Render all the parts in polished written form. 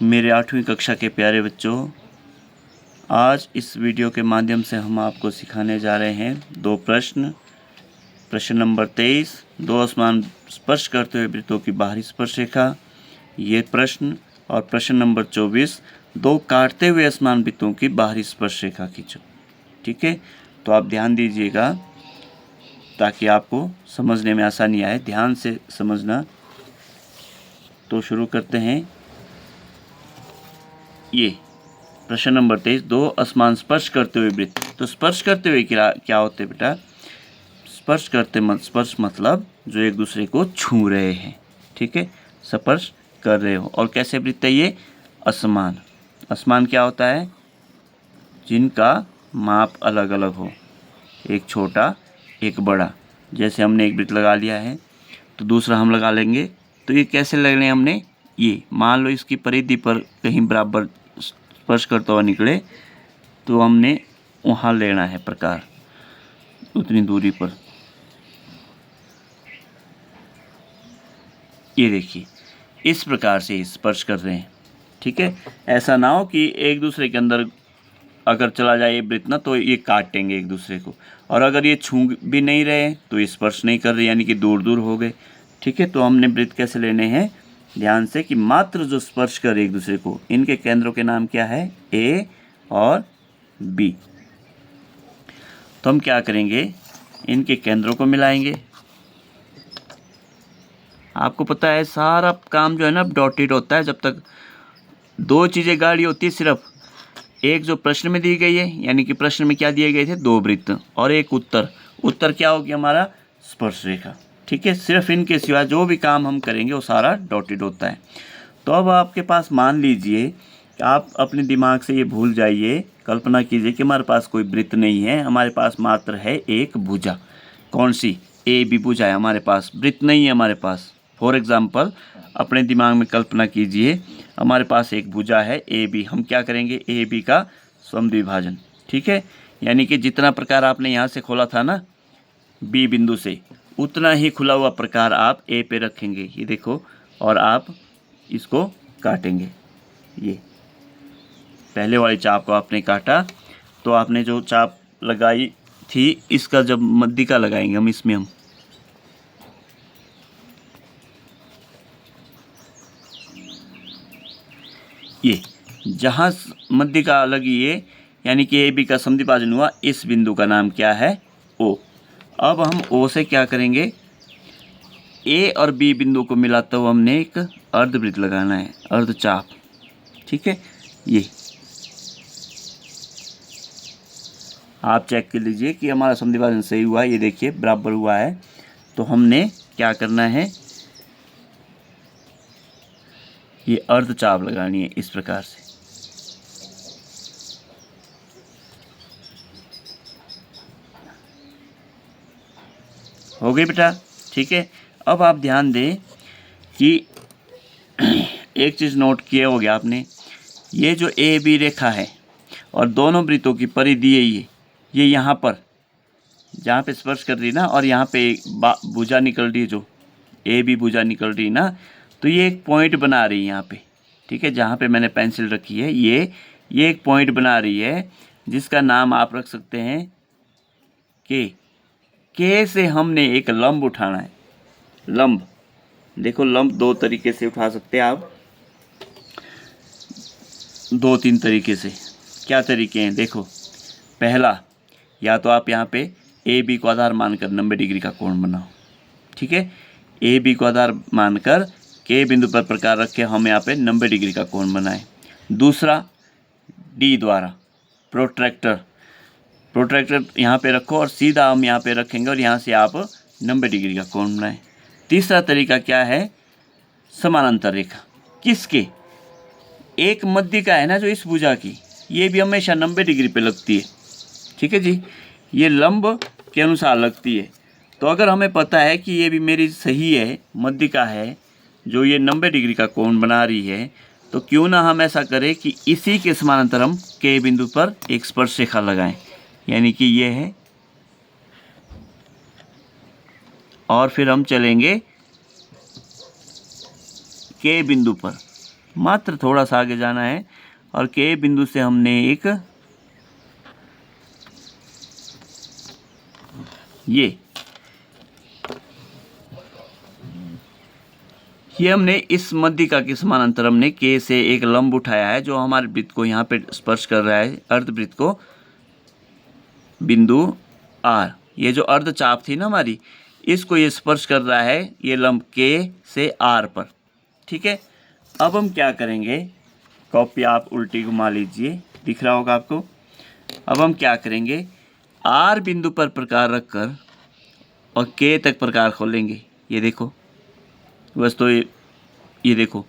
मेरे 8वीं कक्षा के प्यारे बच्चों, आज इस वीडियो के माध्यम से हम आपको सिखाने जा रहे हैं दो प्रश्न। प्रश्न नंबर 23, दो आसमान स्पर्श करते हुए वृत्तों की बाहरी स्पर्श रेखा, ये प्रश्न। और प्रश्न नंबर 24, दो काटते हुए आसमान वृत्तों की बाहरी स्पर्श रेखा खींचो। ठीक है, तो आप ध्यान दीजिएगा ताकि आपको समझने में आसानी आए। ध्यान से समझना। तो शुरू करते हैं। ये प्रश्न नंबर 23, दो आसमान स्पर्श करते हुए वृत्त। तो स्पर्श करते हुए क्या होते हैं बेटा? स्पर्श मतलब जो एक दूसरे को छू रहे हैं। ठीक है, स्पर्श कर रहे हो। और कैसे वृत्त है ये? असमान। असमान क्या होता है? जिनका माप अलग अलग हो, एक छोटा एक बड़ा। जैसे हमने एक वृत्त लगा लिया है तो दूसरा हम लगा लेंगे। तो ये कैसे लगने हमने? ये मान लो इसकी परिधि पर कहीं बराबर स्पर्श करता हुआ निकले तो हमने वहाँ लेना है प्रकार, उतनी दूरी पर। ये देखिए, इस प्रकार से स्पर्श कर रहे हैं। ठीक है, ऐसा ना हो कि एक दूसरे के अंदर अगर चला जाए ये वृत्त ना तो ये काटेंगे एक दूसरे को, और अगर ये छू भी नहीं रहे तो ये स्पर्श नहीं कर रहे, यानी कि दूर दूर हो गए। ठीक है, तो हमने वृत्त कैसे लेने हैं? ध्यान से कि मात्र जो स्पर्श कर एक दूसरे को, इनके केंद्रों के नाम क्या है? ए और बी। तो हम क्या करेंगे? इनके केंद्रों को मिलाएंगे। आपको पता है सारा काम जो है ना डॉटेड होता है जब तक दो चीज़ें गाढ़ी होती है। सिर्फ एक जो प्रश्न में दी गई है, यानी कि प्रश्न में क्या दिए गए थे? दो वृत्त, और एक उत्तर क्या होगी? हमारा स्पर्श रेखा। ठीक है, सिर्फ इनके सिवा जो भी काम हम करेंगे वो सारा डॉटेड होता है। तो अब आपके पास मान लीजिए कि आप अपने दिमाग से ये भूल जाइए, कल्पना कीजिए कि हमारे पास कोई वृत्त नहीं है, हमारे पास मात्र है एक भुजा। कौन सी? ए बी भुजा है हमारे पास, वृत्त नहीं है हमारे पास। फॉर एग्जाम्पल, अपने दिमाग में कल्पना कीजिए हमारे पास एक भुजा है ए बी। हम क्या करेंगे? ए बी का समद्विभाजन। ठीक है, यानी कि जितना प्रकार आपने यहाँ से खोला था ना बी बिंदु से, उतना ही खुला हुआ प्रकार आप ए पे रखेंगे। ये देखो, और आप इसको काटेंगे। ये पहले वाली चाप को आपने काटा, तो आपने जो चाप लगाई थी इसका जब मध्यिका लगाएंगे हम इसमें, हम ये जहाँ मध्यिका लगी है, यानी कि ए बी का समद्विभाजन हुआ, इस बिंदु का नाम क्या है? ओ। अब हम ओ से क्या करेंगे? ए और बी बिंदु को मिलाते हुए हमने एक अर्धवृत्त लगाना है, अर्धचाप। ठीक है, ये आप चेक कर लीजिए कि हमारा समद्विभाजन सही हुआ है। ये देखिए बराबर हुआ है। तो हमने क्या करना है? ये अर्धचाप लगानी है इस प्रकार से। हो गई बेटा? ठीक है, अब आप ध्यान दें कि एक चीज़ नोट किए होगे आपने, ये जो ए बी रेखा है और दोनों वृत्तों की परिधि है, ये यहाँ पर जहाँ पे स्पर्श कर रही ना, और यहाँ पे भुजा निकल रही है, जो ए बी भुजा निकल रही ना, तो ये एक पॉइंट बना रही है यहाँ पे। ठीक है, जहाँ पे मैंने पेंसिल रखी है ये एक पॉइंट बना रही है, जिसका नाम आप रख सकते हैं के से हमने एक लंब उठाना है। लंब, देखो लंब दो तरीके से उठा सकते हैं आप, दो तीन तरीके से। क्या तरीके हैं? देखो, पहला, या तो आप यहाँ पे ए बी को आधार मानकर 90 डिग्री का कोण बनाओ। ठीक है, ए बी को आधार मानकर के बिंदु पर प्रकार रखे हम यहाँ पे 90 डिग्री का कोण बनाएं। दूसरा, डी द्वारा प्रोट्रैक्टर यहाँ पे रखो और सीधा हम यहाँ पे रखेंगे और यहाँ से आप 90 डिग्री का कोण बनाएं। तीसरा तरीका क्या है? समानांतर रेखा। किसके? एक मध्यिका है ना जो इस भुजा की, ये भी हमेशा 90 डिग्री पे लगती है। ठीक है जी, ये लंब के अनुसार लगती है। तो अगर हमें पता है कि ये भी मेरी सही है, मध्यिका है जो ये 90 डिग्री का कोण बना रही है, तो क्यों ना हम ऐसा करें कि इसी के समानांतर हम के बिंदु पर एक स्पर्श रेखा लगाएं, यानी कि ये है, और फिर हम चलेंगे के बिंदु पर। मात्र थोड़ा सा आगे जाना है और के बिंदु से हमने एक ये हमने इस मध्यिका के समानांतर हमने के से एक लंब उठाया है जो हमारे वृत्त को यहाँ पे स्पर्श कर रहा है, अर्धवृत्त को, बिंदु आर। ये जो अर्धचाप थी ना हमारी, इसको ये स्पर्श कर रहा है, ये लंब के से आर पर। ठीक है, अब हम क्या करेंगे, कॉपी आप उल्टी घुमा लीजिए, दिख रहा होगा आपको। अब हम क्या करेंगे, आर बिंदु पर प्रकार रखकर और के तक प्रकार खोलेंगे। ये देखो, बस तो ये देखो,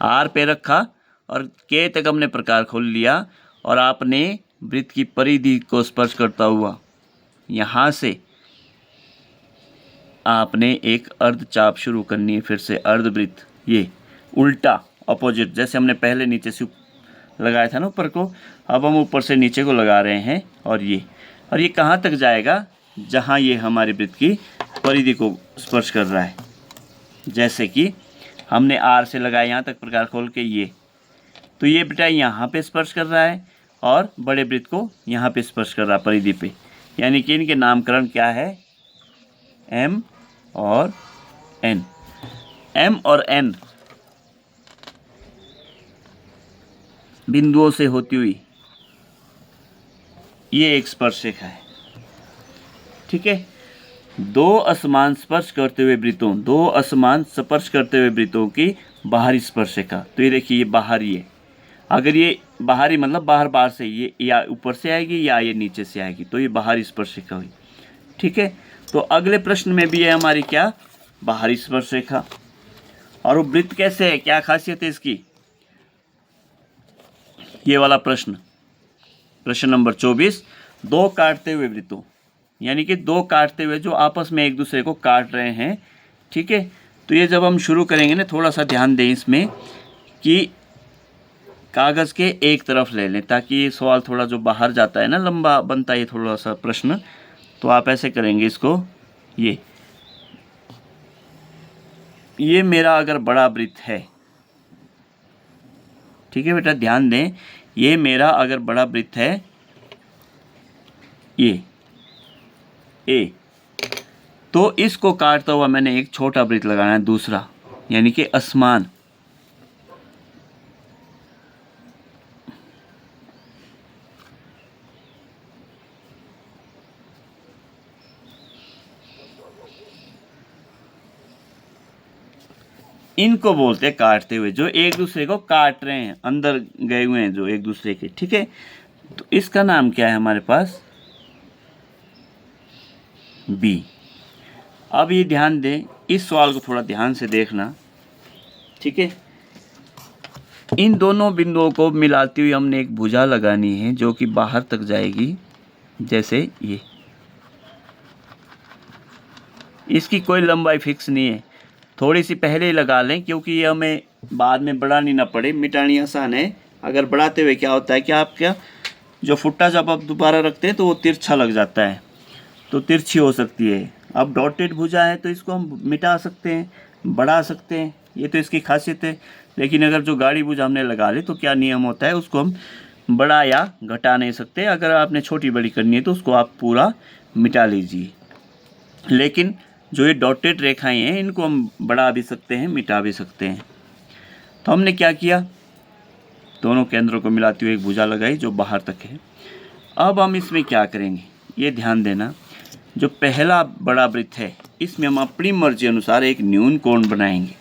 आर पे रखा और के तक हमने प्रकार खोल लिया और आपने वृत्त की परिधि को स्पर्श करता हुआ यहाँ से आपने एक अर्धचाप शुरू करनी है। फिर से अर्धवृत्त, ये उल्टा अपोजिट, जैसे हमने पहले नीचे से लगाया था ना ऊपर को, अब हम ऊपर से नीचे को लगा रहे हैं। और ये कहाँ तक जाएगा, जहाँ ये हमारे वृत्त की परिधि को स्पर्श कर रहा है। जैसे कि हमने आर से लगाया यहाँ तक प्रकार खोल के, ये तो ये बेटा यहाँ पे स्पर्श कर रहा है और बड़े वृत्त को यहाँ पे स्पर्श कर रहा है परिधि पे। यानी कि इनके नामकरण क्या है, एम और एन। एम और एन बिंदुओं से होती हुई ये एक स्पर्श रेखा है। ठीक है, दो असमान स्पर्श करते हुए वृत्तों की बाहरी स्पर्श रेखा। तो ये देखिए, ये बाहरी है। अगर ये बाहरी मतलब बाहर से, ये या ऊपर से आएगी या ये नीचे से आएगी, तो ये बाहरी स्पर्श रेखा हुई। ठीक है, तो अगले प्रश्न में भी है हमारी क्या, बाहरी स्पर्श रेखा। और वो वृत्त कैसे है, क्या खासियत है इसकी, ये वाला प्रश्न नंबर 24, दो काटते हुए वृत्तों, यानी कि दो काटते हुए जो आपस में एक दूसरे को काट रहे हैं। ठीक है, तो ये जब हम शुरू करेंगे ना, थोड़ा सा ध्यान दें इसमें कि कागज़ के एक तरफ ले लें, ताकि ये सवाल थोड़ा जो बाहर जाता है ना, लंबा बनता है थोड़ा सा प्रश्न। तो आप ऐसे करेंगे इसको, ये मेरा अगर बड़ा वृत्त है, ठीक है बेटा ध्यान दें, ये मेरा अगर बड़ा वृत्त है, ये ए, तो इसको काटता हुआ मैंने एक छोटा वृत्त लगाना है दूसरा, यानी कि असमान। इनको बोलते हैं काटते हुए, जो एक दूसरे को काट रहे हैं, अंदर गए हुए हैं जो एक दूसरे के। ठीक है, तो इसका नाम क्या है हमारे पास, बी। अब ये ध्यान दें, इस सवाल को थोड़ा ध्यान से देखना। ठीक है, इन दोनों बिंदुओं को मिलाती हुई हमने एक भुजा लगानी है जो कि बाहर तक जाएगी, जैसे ये। इसकी कोई लंबाई फिक्स नहीं है, थोड़ी सी पहले ही लगा लें, क्योंकि ये हमें बाद में बढ़ानी ना पड़े, मिटानी आसान है। अगर बढ़ाते हुए क्या होता है कि आपका जो फुट्टा जब आप दोबारा रखते हैं तो वो तिरछा लग जाता है, तो तिरछी हो सकती है। अब डॉटेड भुजा है तो इसको हम मिटा सकते हैं, बढ़ा सकते हैं, ये तो इसकी खासियत है। लेकिन अगर जो गाढ़ी भुजा हमने लगा ली तो क्या नियम होता है, उसको हम बढ़ा या घटा नहीं सकते। अगर आपने छोटी बड़ी करनी है तो उसको आप पूरा मिटा लीजिए। लेकिन जो ये डॉटेड रेखाएं हैं, इनको हम बढ़ा भी सकते हैं, मिटा भी सकते हैं। तो हमने क्या किया, दोनों केंद्रों को मिलाती हुई एक भुजा लगाई जो बाहर तक है। अब हम इसमें क्या करेंगे, ये ध्यान देना, जो पहला बड़ा वृत्त है इसमें हम अपनी मर्जी अनुसार एक न्यून कोण बनाएंगे।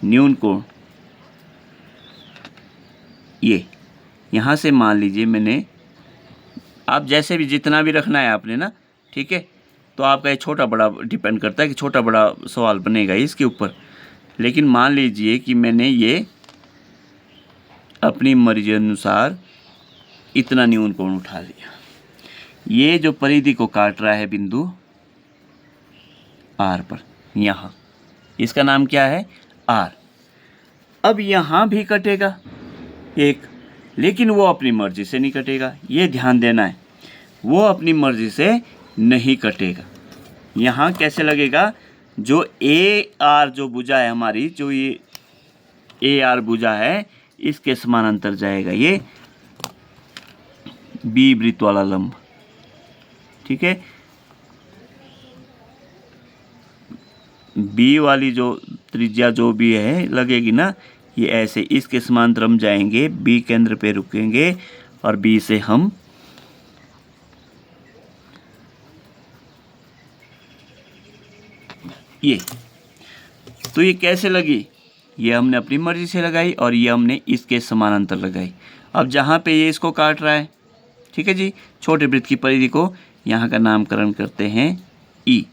न्यून कोण, ये यहाँ से मान लीजिए मैंने, आप जैसे भी जितना भी रखना है आपने ना, ठीक है, तो आपका ये छोटा बड़ा डिपेंड करता है कि छोटा बड़ा सवाल बनेगा इसके ऊपर। लेकिन मान लीजिए कि मैंने ये अपनी मर्जी अनुसार इतना न्यून कोण उठा लिया। ये जो परिधि को काट रहा है बिंदु आर पर, यहाँ, इसका नाम क्या है, आर। अब यहाँ भी कटेगा एक, लेकिन वो अपनी मर्जी से नहीं कटेगा, ये ध्यान देना है, वो अपनी मर्जी से नहीं कटेगा। यहाँ कैसे लगेगा, जो ए आर जो भुजा है हमारी, जो ये ए आर भुजा है, इसके समानांतर जाएगा ये बी वृत्त वाला लंब। ठीक है, बी वाली जो त्रिज्या जो भी है लगेगी ना, ये ऐसे इसके समांतर हम जाएंगे, बी केंद्र पे रुकेंगे और बी से हम ये, तो ये कैसे लगी, ये हमने अपनी मर्जी से लगाई और ये हमने इसके समानांतर लगाई। अब जहाँ पे ये इसको काट रहा है, ठीक है जी, छोटे वृत्त की परिधि को यहाँ का नामकरण करते हैं ई।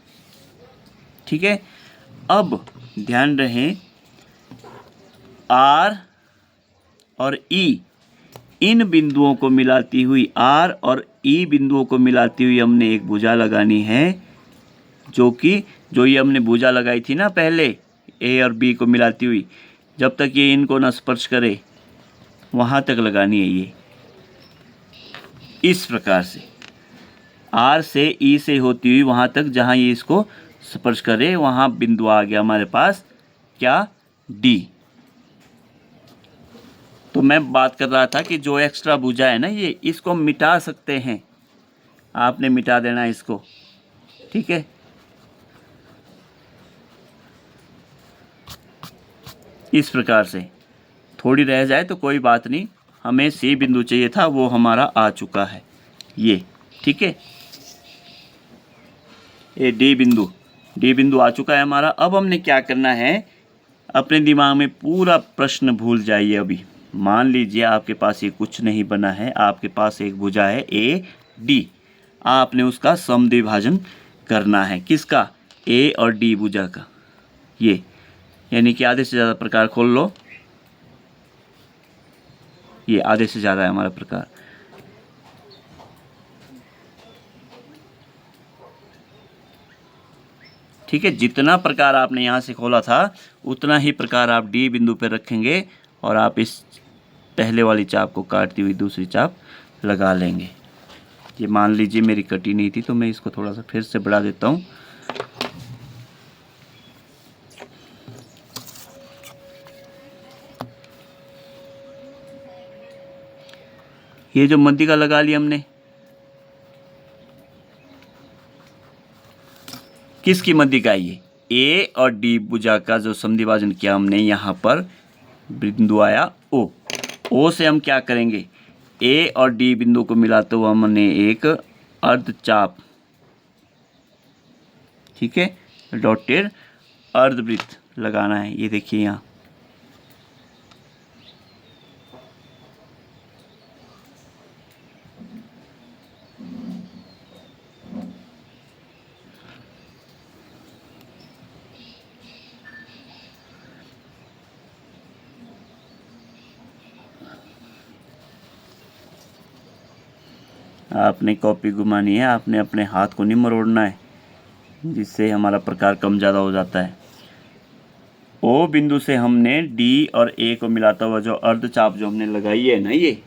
ठीक है, अब ध्यान रहे आर और ई, इन बिंदुओं को मिलाती हुई, आर और ई बिंदुओं को मिलाती हुई हमने एक भुजा लगानी है, जो ये हमने भुजा लगाई थी ना पहले ए और बी को मिलाती हुई, जब तक ये इनको न स्पर्श करे वहाँ तक लगानी है ये। इस प्रकार से आर से ई से होती हुई वहाँ तक जहाँ ये इसको स्पर्श करे, वहाँ बिंदु आ गया हमारे पास क्या, डी। तो मैं बात कर रहा था कि जो एक्स्ट्रा भुजा है ना, ये इसको मिटा सकते हैं, आपने मिटा देना इसको। ठीक है, इस प्रकार से थोड़ी रह जाए तो कोई बात नहीं, हमें सी बिंदु चाहिए था, वो हमारा आ चुका है ये। ठीक है, ये डी बिंदु आ चुका है हमारा। अब हमने क्या करना है, अपने दिमाग में पूरा प्रश्न भूल जाइए। अभी मान लीजिए आपके पास ये कुछ नहीं बना है, आपके पास एक भुजा है ए डी, आपने उसका समद्विभाजन करना है, किसका, ए और डी भुजा का, ये यानी कि आधे से ज़्यादा प्रकार खोल लो, ये आधे से ज़्यादा है हमारा प्रकार। ठीक है, जितना प्रकार आपने यहाँ से खोला था उतना ही प्रकार आप डी बिंदु पर रखेंगे और आप इस पहले वाली चाप को काटती हुई दूसरी चाप लगा लेंगे। ये मान लीजिए मेरी कटी नहीं थी, तो मैं इसको थोड़ा सा फिर से बढ़ा देता हूँ। ये जो मध्यिका लगा ली हमने, किसकी मध्यिका, ये ए और डी भुजा का जो समद्विभाजन किया हमने, यहाँ पर बिंदु आया ओ से हम क्या करेंगे, ए और डी बिंदु को मिलाते हुए हमने एक अर्धचाप, ठीक है, डॉटेड अर्धवृत्त लगाना है। ये देखिए यहाँ, आपने कॉपी घुमानी है, आपने अपने हाथ को नहीं मरोड़ना है, जिससे हमारा प्रकार कम ज़्यादा हो जाता है। ओ बिंदु से हमने डी और ए को मिलाता हुआ जो अर्धचाप जो हमने लगाई है ना, ये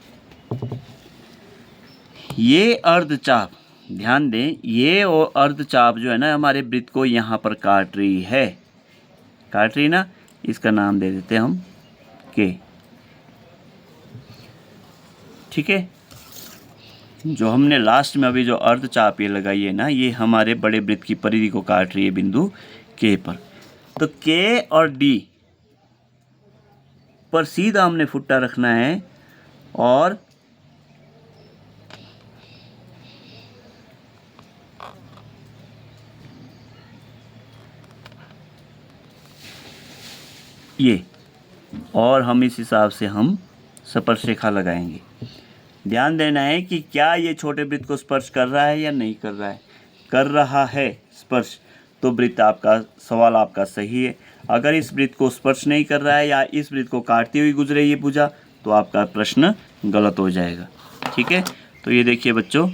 अर्धचाप, ध्यान दें, ये और अर्धचाप जो है ना हमारे वृत्त को यहाँ पर काट रही ना, इसका नाम दे देते हैं हम के। ठीक है, जो हमने लास्ट में अभी जो अर्धचाप ये लगाई है ना, ये हमारे बड़े वृत्त की परिधि को काट रही है बिंदु के पर। तो के और डी पर सीधा हमने फुट्टा रखना है और ये, और हम इस हिसाब से हम स्पर्श रेखा लगाएंगे। ध्यान देना है कि क्या ये छोटे वृत्त को स्पर्श कर रहा है या नहीं कर रहा है। कर रहा है स्पर्श, तो वृत्त आपका, सवाल आपका सही है। अगर इस वृत्त को स्पर्श नहीं कर रहा है या इस वृत्त को काटती हुई गुजरे ये भुजा, तो आपका प्रश्न गलत हो जाएगा। ठीक है, तो ये देखिए बच्चों,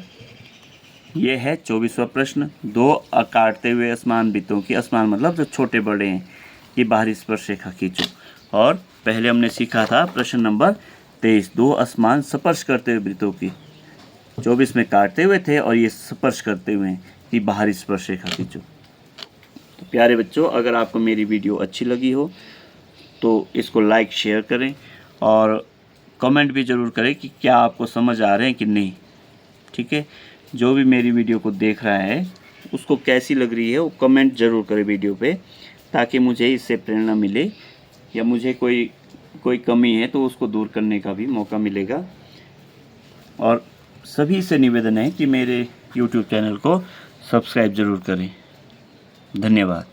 ये है 24वां प्रश्न। दो काटते हुए असमान वृत्तों की, असमान मतलब जो छोटे बड़े हैं, ये बाहरी स्पर्श रेखा खींचो। और पहले हमने सीखा था प्रश्न नंबर 23, दो असमान स्पर्श करते हुए वृत्तों की, 24 में काटते हुए थे और ये स्पर्श करते हुए कि बाहरी स्पर्श रेखा खींचो। तो प्यारे बच्चों, अगर आपको मेरी वीडियो अच्छी लगी हो तो इसको लाइक शेयर करें और कमेंट भी ज़रूर करें कि क्या आपको समझ आ रहे हैं कि नहीं। ठीक है, जो भी मेरी वीडियो को देख रहा है उसको कैसी लग रही है वो कमेंट ज़रूर करें वीडियो पे, ताकि मुझे इससे प्रेरणा मिले या मुझे कोई कमी है तो उसको दूर करने का भी मौका मिलेगा। और सभी से निवेदन है कि मेरे YouTube चैनल को सब्सक्राइब ज़रूर करें। धन्यवाद।